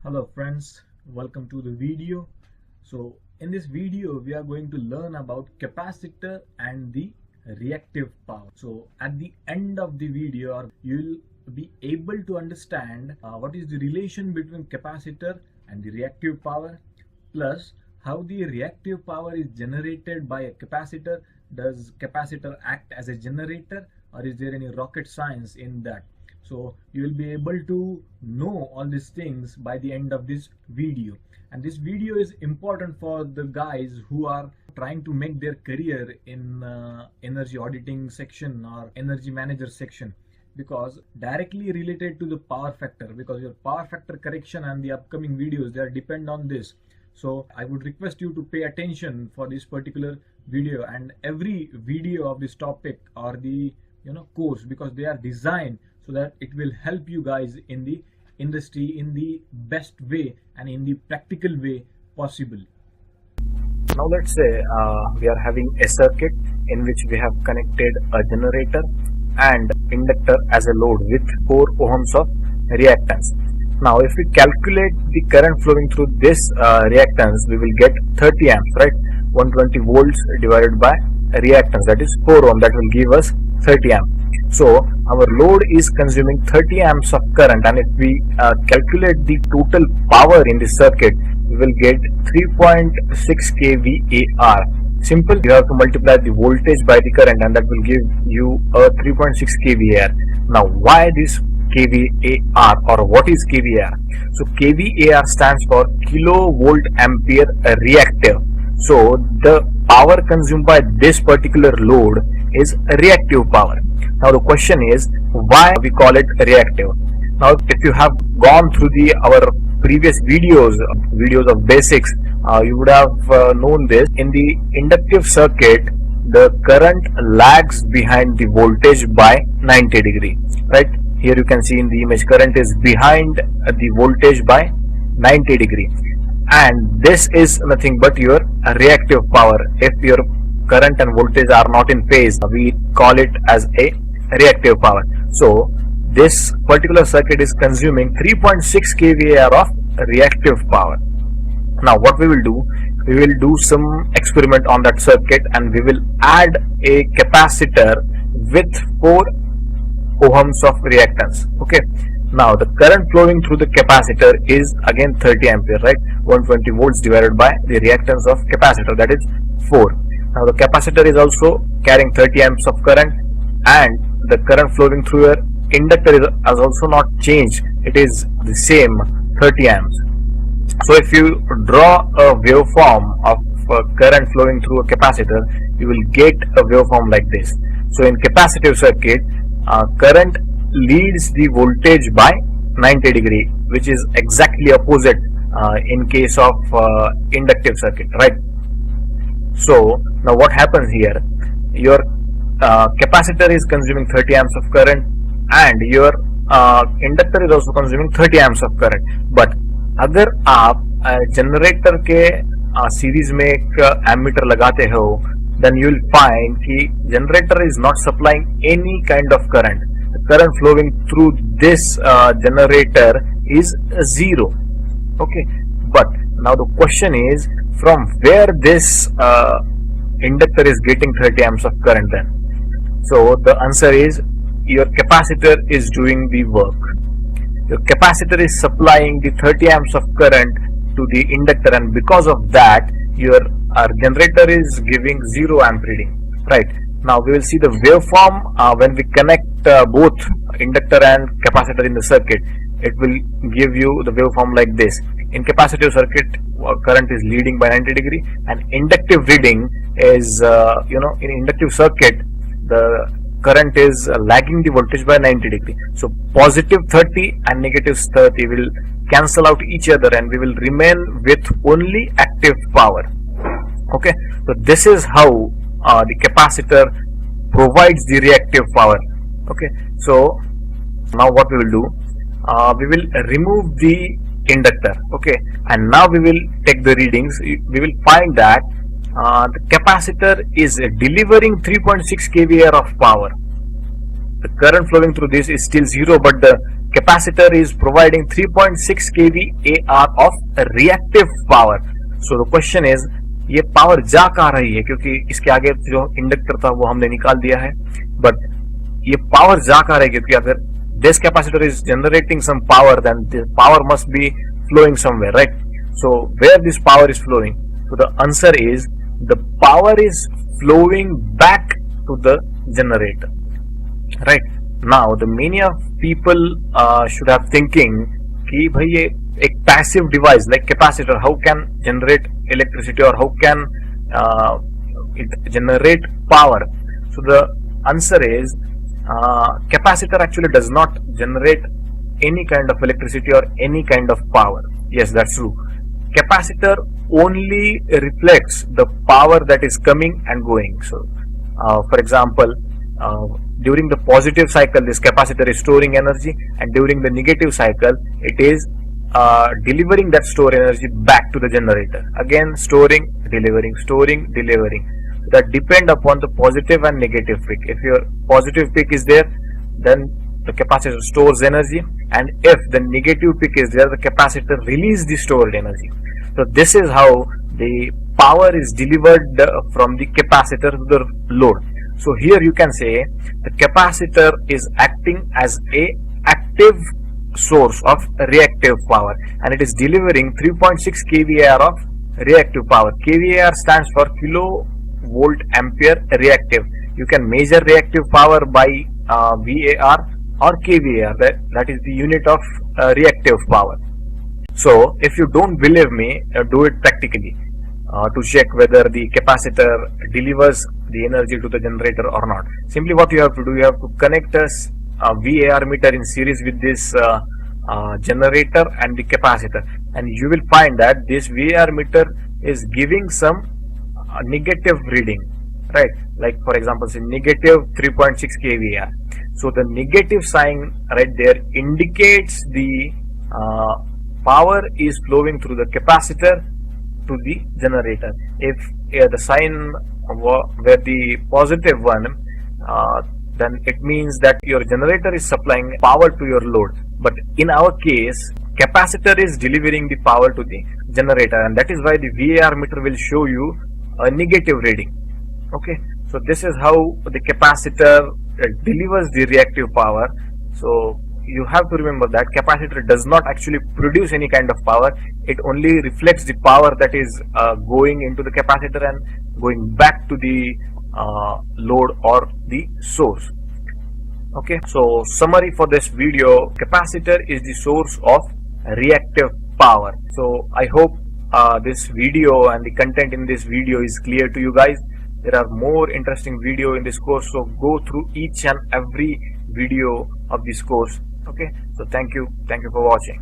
Hello friends, welcome to the video. So in this video we are going to learn about capacitor and the reactive power. So at the end of the video you'll be able to understand what is the relation between capacitor and the reactive power, plus how the reactive power is generated by a capacitor. Does capacitor act as a generator, or is there any rocket science in that? So you will be able to know all these things by the end of this video. And this video is important for the guys who are trying to make their career in energy auditing section or energy manager section, because directly related to the power factor, because your power factor correction and the upcoming videos, they are depend on this. So I would request you to pay attention for this particular video and every video of this topic or the course, because they are designed so that it will help you guys in the industry in the best way and in the practical way possible. Now let's say we are having a circuit in which we have connected a generator and inductor as a load with 4 ohms of reactance. Now if we calculate the current flowing through this reactance, we will get 30 amps, right? 120 volts divided by reactance, that is 4 ohm, that will give us 30 amps. So our load is consuming 30 amps of current, and if we calculate the total power in this circuit, we will get 3.6 kVAR. Simple, you have to multiply the voltage by the current and that will give you a 3.6 kVAR. Now why this kVAR, or what is kVAR? So kVAR stands for kilovolt ampere reactive. So the power consumed by this particular load is reactive power. Now the question is why we call it reactive. Now if you have gone through our previous videos of basics, you would have known this. In the inductive circuit, the current lags behind the voltage by 90 degree, right? Here you can see in the image, current is behind the voltage by 90 degree, and this is nothing but your reactive power. If your current and voltage are not in phase, we call it as a reactive power. So this particular circuit is consuming 3.6 kVAR of reactive power. Now what we will do some experiment on that circuit, and we will add a capacitor with 4 ohms of reactance. Okay, now the current flowing through the capacitor is again 30 ampere, right? 120 volts divided by the reactance of capacitor, that is 4. Now the capacitor is also carrying 30 amps of current, and the current flowing through your inductor has also not changed. It is the same 30 amps. So if you draw a waveform of current flowing through a capacitor, you will get a waveform like this. So in capacitive circuit, current leads the voltage by 90 degree, which is exactly opposite in case of inductive circuit, right? So now what happens here? Your capacitor is consuming 30 amps of current, and your inductor is also consuming 30 amps of current. But अगर आप generator के series में एक ammeter लगाते हो, then you will find कि generator is not supplying any kind of current. The current flowing through this generator is 0. Okay, but now the question is, from where this inductor is getting 30 amps of current then? So the answer is your capacitor is doing the work. Your capacitor is supplying the 30 amps of current to the inductor, and because of that your generator is giving 0 amp reading, right? Now we will see the waveform when we connect both inductor and capacitor in the circuit. It will give you the waveform like this. In capacitive circuit, current is leading by 90 degree, and inductive reading is in inductive circuit the current is lagging the voltage by 90 degree. So positive 30 and negative 30 will cancel out each other, and we will remain with only active power. Okay, so this is how the capacitor provides the reactive power. Okay, so now what we will do, we will remove the inductor. Okay, and now we will take the readings. We will find that the capacitor is delivering 3.6 kVAR of power. The current flowing through this is still 0, but the capacitor is providing 3.6 kVAr of reactive power. So the question is, ये power जा कहाँ रही है, क्योंकि इसके आगे जो inductor था वो हमने निकाल दिया है, बट ये पावर जा कहाँ रही है, क्योंकि अगर this capacitor is generating some power, then the power must be flowing somewhere, right? So where this power is flowing? So the answer is the power is flowing back to the generator, right? Now the many of people should have thinking कि भाई ये एक passive device like capacitor how can generate electricity or how can it generate power? So the answer is capacitor actually does not generate any kind of electricity or any kind of power. Yes, that's true. Capacitor only reflects the power that is coming and going. So for example, during the positive cycle this capacitor is storing energy, and during the negative cycle it is delivering that stored energy back to the generator. Again storing, delivering, storing, delivering. That depend upon the positive and negative peak. If your positive peak is there, then the capacitor stores energy, and if the negative peak is there, the capacitor releases the stored energy. So this is how the power is delivered from the capacitor to the load. So here you can say the capacitor is acting as a active source of reactive power, and it is delivering 3.6 kVAr of reactive power. kVAr stands for kilovolt ampere reactive. You can measure reactive power by VAR or kVAr, that is the unit of reactive power. So if you don't believe me, do it practically to check whether the capacitor delivers the energy to the generator or not. Simply what you have to do, you have to connect a VAR meter in series with this generator and the capacitor, and you will find that this VAR meter is giving some negative reading, right? Like for example, say negative 3.6 kVAr. So the negative sign right there indicates the power is flowing through the capacitor to the generator. If the sign were the positive one, then it means that your generator is supplying power to your load. But in our case, capacitor is delivering the power to the generator, and that is why the VAR meter will show you a negative reading. Okay, so this is how the capacitor delivers the reactive power. So you have to remember that capacitor does not actually produce any kind of power. It only reflects the power that is going into the capacitor and going back to the load or the source. Okay, so summary for this video: capacitor is the source of reactive power. So I hope this video and the content in this video is clear to you guys. There are more interesting video in this course, so go through each and every video of this course. Okay, so thank you for watching.